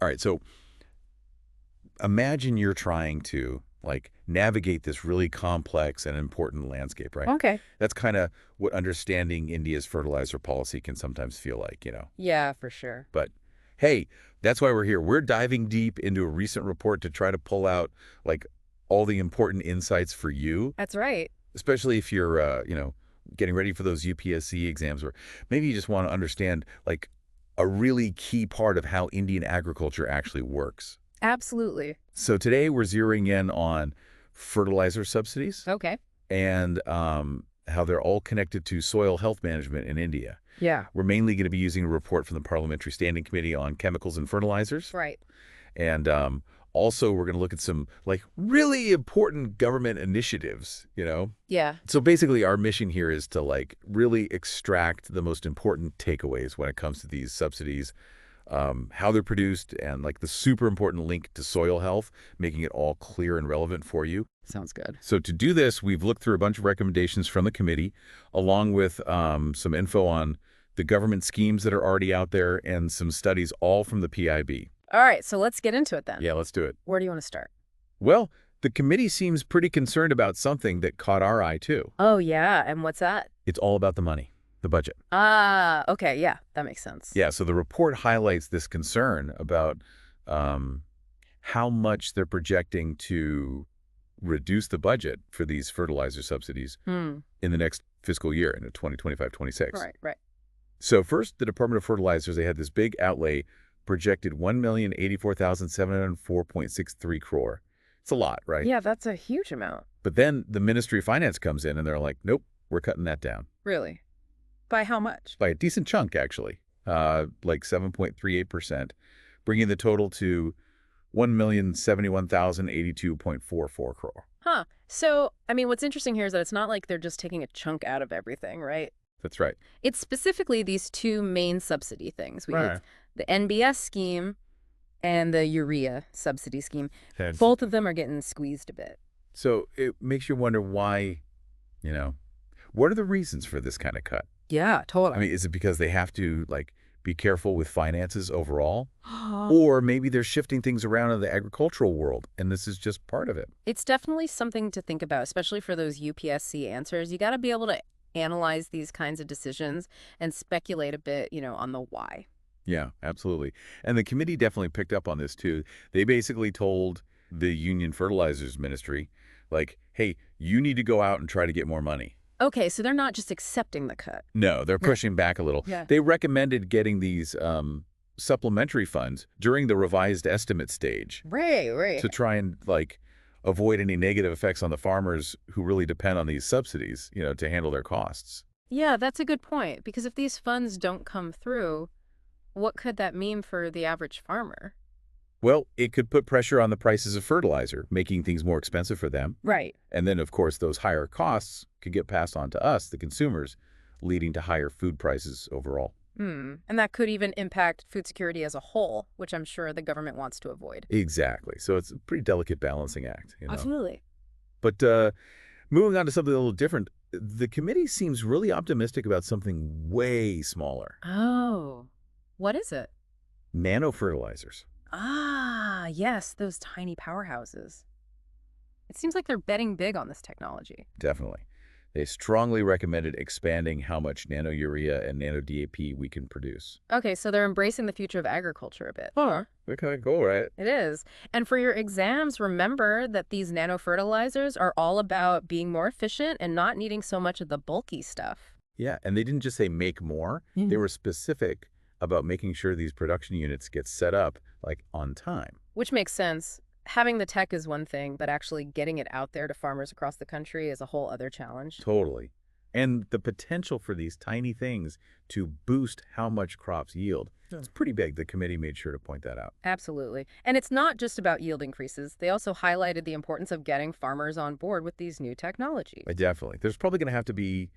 All right, so imagine you're trying to navigate this really complex and important landscape, right? Okay. That's kind of what understanding India's fertilizer policy can sometimes feel like. Yeah, for sure. But hey, that's why we're here. We're diving deep into a recent report to try to pull out all the important insights for you, That's right. especially if you're getting ready for those UPSC exams, or maybe you just want to understand a really key part of how Indian agriculture actually works. Absolutely. So today we're zeroing in on fertilizer subsidies Okay. and how they're all connected to soil health management in India. Yeah. We're mainly going to be using a report from the Parliamentary Standing Committee on chemicals and fertilizers. Right. And also we're going to look at some really important government initiatives. Yeah. So basically our mission here is to really extract the most important takeaways when it comes to these subsidies, how they're produced, and the super important link to soil health, making it all clear and relevant for you. Sounds good. So to do this, we've looked through a bunch of recommendations from the committee, along with some info on the government schemes that are already out there and some studies all from the PIB. All right, so let's get into it then. Yeah, let's do it. Where do you want to start? Well, the committee seems pretty concerned about something that caught our eye, too. Oh, yeah. And what's that? It's all about the money, the budget. Ah, okay. Yeah, that makes sense. Yeah, so the report highlights this concern about how much they're projecting to reduce the budget for these fertilizer subsidies in the next fiscal year, in 2025-26. Right. So first, the Department of Fertilizers, they had this big outlay projected 1,084,704.63 crore. It's a lot, right? Yeah, that's a huge amount. But then the Ministry of Finance comes in and they're like, nope, we're cutting that down. Really? By how much? By a decent chunk, actually, 7.38%, bringing the total to 1,071,082.44 crore. Huh. So, I mean, what's interesting here is that it's not like they're just taking a chunk out of everything, right? That's right. It's specifically these two main subsidy things. We Right. have the NBS scheme and the Urea subsidy scheme. Both of them are getting squeezed a bit. So it makes you wonder why, what are the reasons for this kind of cut? Yeah, totally. I mean, is it because they have to, be careful with finances overall? Or maybe they're shifting things around in the agricultural world, and this is just part of it. It's definitely something to think about, especially for those UPSC answers. You got to be able to analyze these kinds of decisions and speculate a bit, on the why. Yeah, absolutely. And the committee definitely picked up on this, too. They basically told the Union Fertilizers Ministry, hey, you need to go out and try to get more money. Okay, so they're not just accepting the cut. No, they're pushing back a little. Yeah. They recommended getting these supplementary funds during the revised estimate stage. Right. To try and, avoid any negative effects on the farmers who really depend on these subsidies, to handle their costs. Yeah, that's a good point, because if these funds don't come through, what could that mean for the average farmer? Well, it could put pressure on the prices of fertilizer, making things more expensive for them. Right. And then, of course, those higher costs could get passed on to us, the consumers, leading to higher food prices overall. And that could even impact food security as a whole, which I'm sure the government wants to avoid. Exactly. So it's a pretty delicate balancing act. Absolutely. But moving on to something a little different, the committee seems really optimistic about something way smaller. Oh, what is it? Nano fertilizers. Ah, yes, those tiny powerhouses. It seems like they're betting big on this technology. Definitely. They strongly recommended expanding how much nano urea and nano DAP we can produce. Okay, so they're embracing the future of agriculture a bit. They're kind of cool, right? It is. And for your exams, remember that these nano fertilizers are all about being more efficient and not needing so much of the bulky stuff. Yeah, and they didn't just say make more. They were specific about making sure these production units get set up, on time. Which makes sense. Having the tech is one thing, but actually getting it out there to farmers across the country is a whole other challenge. Totally. And the potential for these tiny things to boost how much crops yield, it's pretty big. The committee made sure to point that out. Absolutely. And it's not just about yield increases. They also highlighted the importance of getting farmers on board with these new technologies. Definitely. There's probably going to have to be,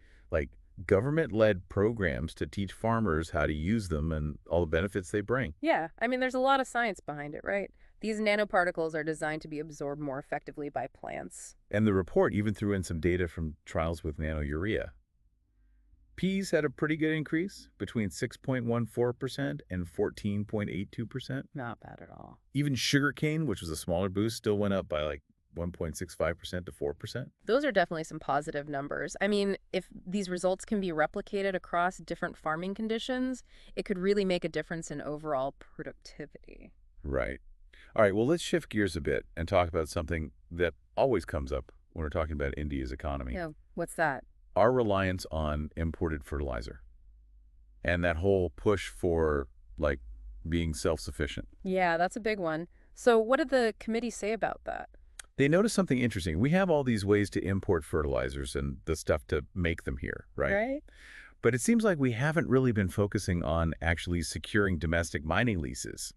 government-led programs to teach farmers how to use them and all the benefits they bring. Yeah. I mean, there's a lot of science behind it, right? These nanoparticles are designed to be absorbed more effectively by plants. And the report even threw in some data from trials with nano urea. Peas had a pretty good increase, between 6.14% and 14.82%. Not bad at all. Even sugarcane, which was a smaller boost, still went up by like 1.65% to 4%. Those are definitely some positive numbers. I mean, if these results can be replicated across different farming conditions, it could really make a difference in overall productivity. Right. All right, well, let's shift gears a bit and talk about something that always comes up when we're talking about India's economy. Yeah, what's that? Our reliance on imported fertilizer and that whole push for, like, being self-sufficient. Yeah, that's a big one. So what did the committee say about that? They noticed something interesting. We have all these ways to import fertilizers and the stuff to make them here, right? Right? But it seems like we haven't really been focusing on actually securing domestic mining leases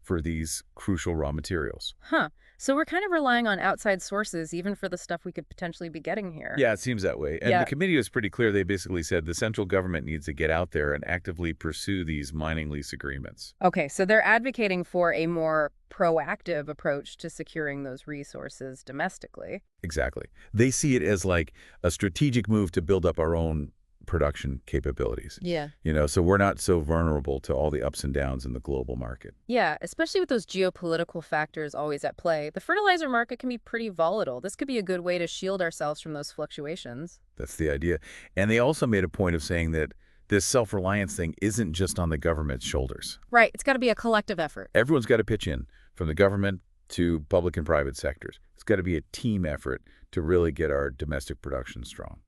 for these crucial raw materials. Huh. So we're kind of relying on outside sources even for the stuff we could potentially be getting here. Yeah, it seems that way. And Yeah. the committee was pretty clear. They basically said the central government needs to get out there and actively pursue these mining lease agreements. Okay, so they're advocating for a more proactive approach to securing those resources domestically. Exactly. They see it as like a strategic move to build up our own production capabilities. Yeah. So we're not so vulnerable to all the ups and downs in the global market. Yeah, especially with those geopolitical factors always at play. The fertilizer market can be pretty volatile. This could be a good way to shield ourselves from those fluctuations. That's the idea. And they also made a point of saying that this self-reliance thing isn't just on the government's shoulders. Right, it's got to be a collective effort. Everyone's got to pitch in, from the government to public and private sectors. It's got to be a team effort to really get our domestic production strong.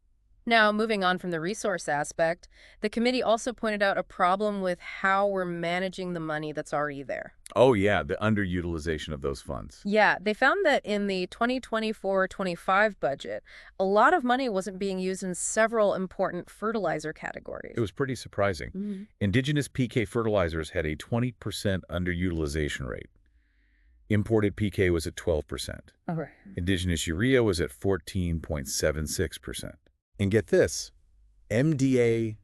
Now, moving on from the resource aspect, the committee also pointed out a problem with how we're managing the money that's already there. Oh, yeah, the underutilization of those funds. Yeah, they found that in the 2024-25 budget, a lot of money wasn't being used in several important fertilizer categories. It was pretty surprising. Mhm. Indigenous PK fertilizers had a 20% underutilization rate. Imported PK was at 12%. All right. Indigenous urea was at 14.76%. And get this, MDA,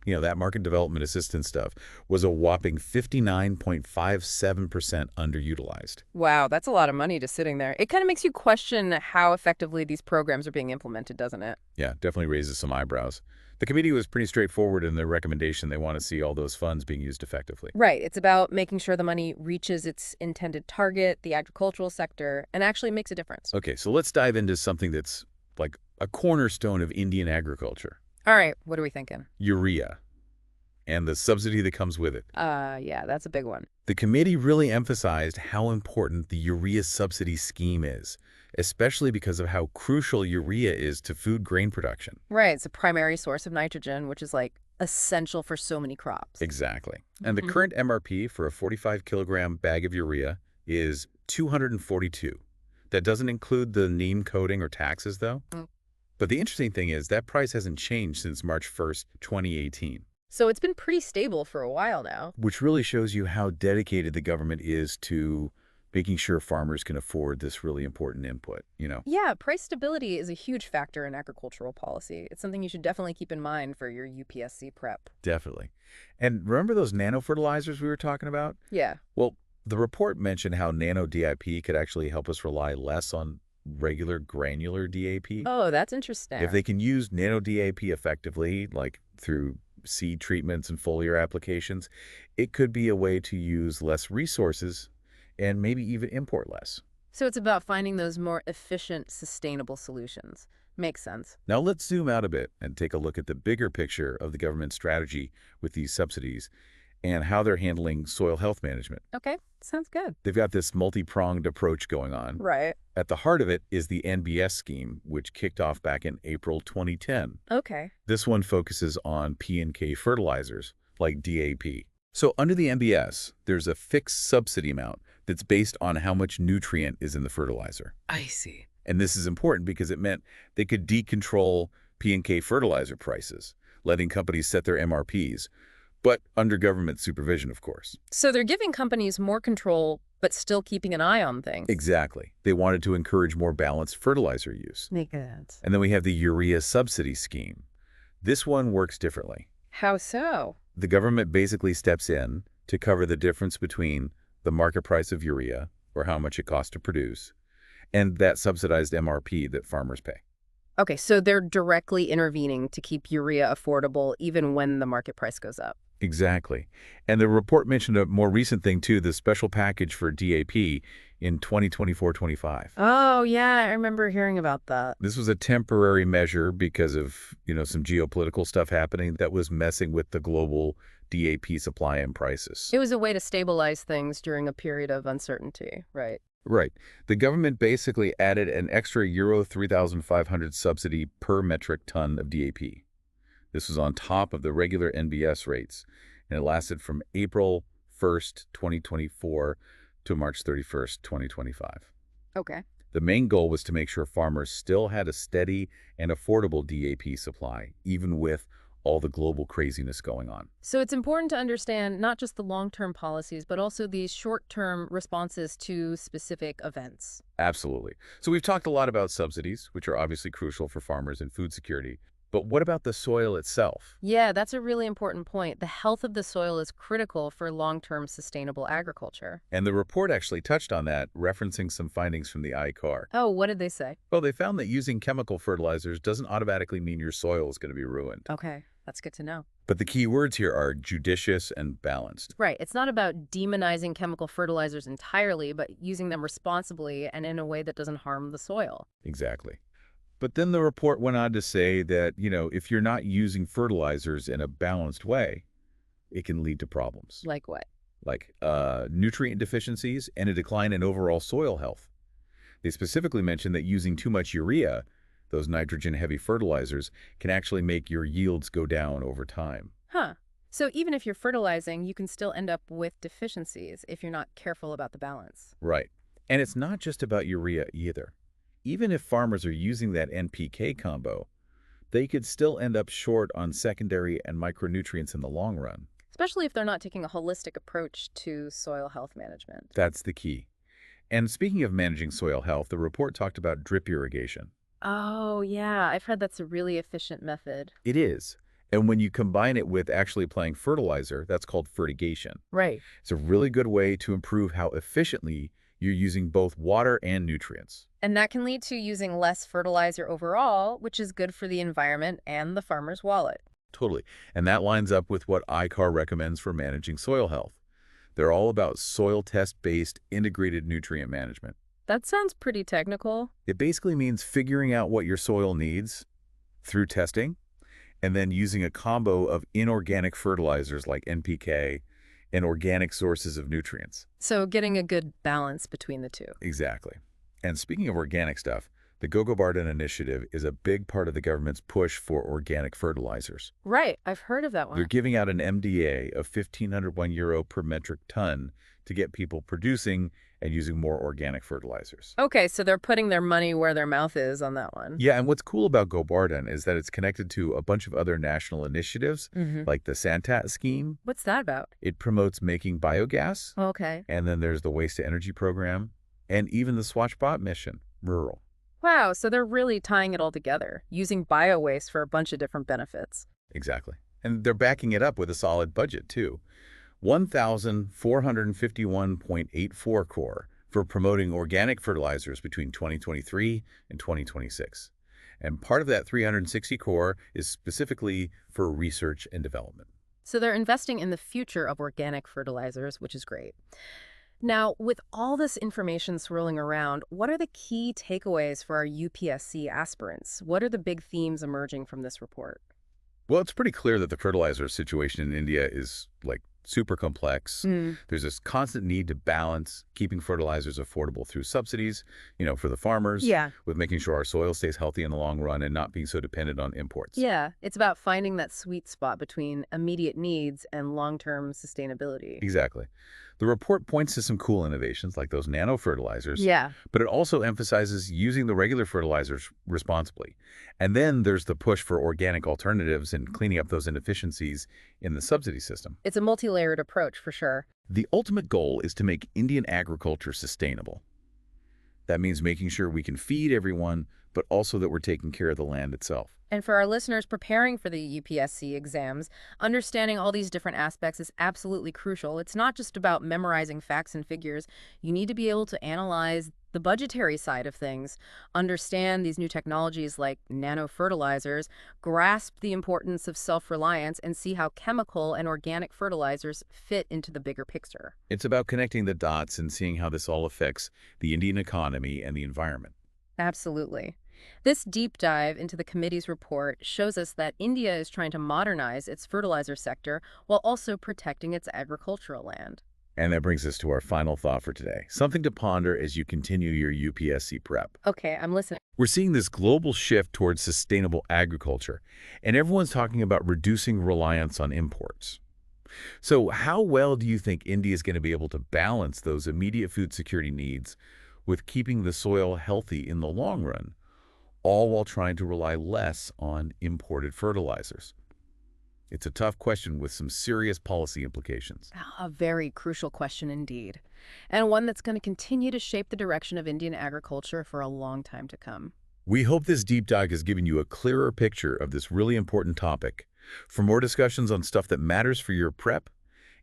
that market development assistance stuff, was a whopping 59.57% underutilized. Wow, that's a lot of money just sitting there. It kind of makes you question how effectively these programs are being implemented, doesn't it? Yeah, definitely raises some eyebrows. The committee was pretty straightforward in their recommendation. They want to see all those funds being used effectively. Right. It's about making sure the money reaches its intended target, the agricultural sector, and actually makes a difference. Okay, so let's dive into something that's like a cornerstone of Indian agriculture. All right, what are we thinking? Urea and the subsidy that comes with it. Yeah, that's a big one. The committee really emphasized how important the urea subsidy scheme is, especially because of how crucial urea is to food grain production. Right, it's a primary source of nitrogen, which is like essential for so many crops. Exactly. And the current MRP for a 45-kilogram bag of urea is $242. That doesn't include the neem coating or taxes, though. But the interesting thing is that price hasn't changed since March 1st, 2018. So it's been pretty stable for a while now. Which really shows you how dedicated the government is to making sure farmers can afford this really important input, Yeah, price stability is a huge factor in agricultural policy. It's something you should definitely keep in mind for your UPSC prep. Definitely. And remember those nano fertilizers we were talking about? Yeah. Well, the report mentioned how nano DIP could actually help us rely less on regular granular DAP. Oh, that's interesting. If they can use nano DAP effectively, like through seed treatments and foliar applications, it could be a way to use less resources and maybe even import less. So it's about finding those more efficient, sustainable solutions. Makes sense. Now let's zoom out a bit and take a look at the bigger picture of the government's strategy with these subsidies and how they're handling soil health management. Okay, sounds good. They've got this multi-pronged approach going on. Right. At the heart of it is the NBS scheme, which kicked off back in April 2010. Okay. This one focuses on P&K fertilizers, like DAP. So under the NBS, there's a fixed subsidy amount that's based on how much nutrient is in the fertilizer. I see. And this is important because it meant they could decontrol P&K fertilizer prices, letting companies set their MRPs, but under government supervision, of course. So they're giving companies more control, but still keeping an eye on things. Exactly. They wanted to encourage more balanced fertilizer use. Makes sense. And then we have the Urea subsidy scheme. This one works differently. How so? The government basically steps in to cover the difference between the market price of urea, or how much it costs to produce, and that subsidized MRP that farmers pay. Okay, so they're directly intervening to keep urea affordable even when the market price goes up. Exactly. And the report mentioned a more recent thing, too, the special package for DAP in 2024-25. Oh, yeah, I remember hearing about that. This was a temporary measure because of, some geopolitical stuff happening that was messing with the global DAP supply and prices. It was a way to stabilize things during a period of uncertainty, right? Right. The government basically added an extra euro 3,500 subsidy per metric ton of DAP. This was on top of the regular NBS rates, and it lasted from April 1st, 2024 to March 31st, 2025. Okay. The main goal was to make sure farmers still had a steady and affordable DAP supply, even with all the global craziness going on. So it's important to understand not just the long-term policies, but also these short-term responses to specific events. Absolutely. So we've talked a lot about subsidies, which are obviously crucial for farmers and food security. But what about the soil itself? Yeah, that's a really important point. The health of the soil is critical for long-term sustainable agriculture. And the report actually touched on that, referencing some findings from the ICAR. Oh, what did they say? Well, they found that using chemical fertilizers doesn't automatically mean your soil is going to be ruined. Okay, that's good to know. But the key words here are judicious and balanced. Right. It's not about demonizing chemical fertilizers entirely, but using them responsibly and in a way that doesn't harm the soil. Exactly. But then the report went on to say that, if you're not using fertilizers in a balanced way, it can lead to problems. Like what? Like nutrient deficiencies and a decline in overall soil health. They specifically mentioned that using too much urea, those nitrogen-heavy fertilizers, can actually make your yields go down over time. Huh. So even if you're fertilizing, you can still end up with deficiencies if you're not careful about the balance. Right. And it's not just about urea either. Even if farmers are using that NPK combo, they could still end up short on secondary and micronutrients in the long run. Especially if they're not taking a holistic approach to soil health management. That's the key. And speaking of managing soil health, the report talked about drip irrigation. Oh, yeah. I've heard that's a really efficient method. It is. And when you combine it with actually applying fertilizer, that's called fertigation. Right. It's a really good way to improve how efficiently you're using both water and nutrients. And that can lead to using less fertilizer overall, which is good for the environment and the farmer's wallet. Totally. And that lines up with what ICAR recommends for managing soil health. They're all about soil test-based integrated nutrient management. That sounds pretty technical. It basically means figuring out what your soil needs through testing and then using a combo of inorganic fertilizers like NPK and organic sources of nutrients. So getting a good balance between the two. Exactly. And speaking of organic stuff, the Govt initiative is a big part of the government's push for organic fertilizers. Right. I've heard of that one. They're giving out an MDA of €1,501 per metric ton to get people producing and using more organic fertilizers. Okay, so they're putting their money where their mouth is on that one. Yeah, and what's cool about Govt is that it's connected to a bunch of other national initiatives, like the Santat scheme. What's that about? It promotes making biogas. Okay. And then there's the Waste to Energy program, and even the Swatchbot mission, rural. Wow, so they're really tying it all together, using bio-waste for a bunch of different benefits. Exactly. And they're backing it up with a solid budget, too. 1,451.84 crore for promoting organic fertilizers between 2023 and 2026. And part of that 360 crore is specifically for research and development. So they're investing in the future of organic fertilizers, which is great. Now, with all this information swirling around, what are the key takeaways for our UPSC aspirants? What are the big themes emerging from this report? Well, it's pretty clear that the fertilizer situation in India is, super complex. There's this constant need to balance keeping fertilizers affordable through subsidies, for the farmers, with making sure our soil stays healthy in the long run and not being so dependent on imports. Yeah, it's about finding that sweet spot between immediate needs and long-term sustainability. Exactly. The report points to some cool innovations like those nano fertilizers, Yeah. but it also emphasizes using the regular fertilizers responsibly. And then there's the push for organic alternatives and cleaning up those inefficiencies in the subsidy system. It's a multi-layered approach for sure. The ultimate goal is to make Indian agriculture sustainable. That means making sure we can feed everyone, but also that we're taking care of the land itself. And for our listeners preparing for the UPSC exams, understanding all these different aspects is absolutely crucial. It's not just about memorizing facts and figures. You need to be able to analyze the budgetary side of things, understand these new technologies like nano fertilizers, grasp the importance of self-reliance, and see how chemical and organic fertilizers fit into the bigger picture. It's about connecting the dots and seeing how this all affects the Indian economy and the environment. Absolutely. This deep dive into the committee's report shows us that India is trying to modernize its fertilizer sector while also protecting its agricultural land. And that brings us to our final thought for today, something to ponder as you continue your UPSC prep. Okay, I'm listening. We're seeing this global shift towards sustainable agriculture, and everyone's talking about reducing reliance on imports. So how well do you think India is going to be able to balance those immediate food security needs with keeping the soil healthy in the long run, all while trying to rely less on imported fertilizers? It's a tough question with some serious policy implications. A very crucial question indeed, and one that's going to continue to shape the direction of Indian agriculture for a long time to come. We hope this deep dive has given you a clearer picture of this really important topic. For more discussions on stuff that matters for your prep,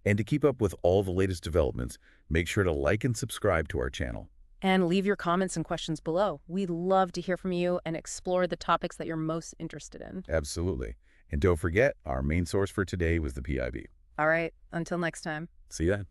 and to keep up with all the latest developments, make sure to like and subscribe to our channel. And leave your comments and questions below. We'd love to hear from you and explore the topics that you're most interested in. Absolutely. And don't forget, our main source for today was the PIB. All right, until next time. See you then.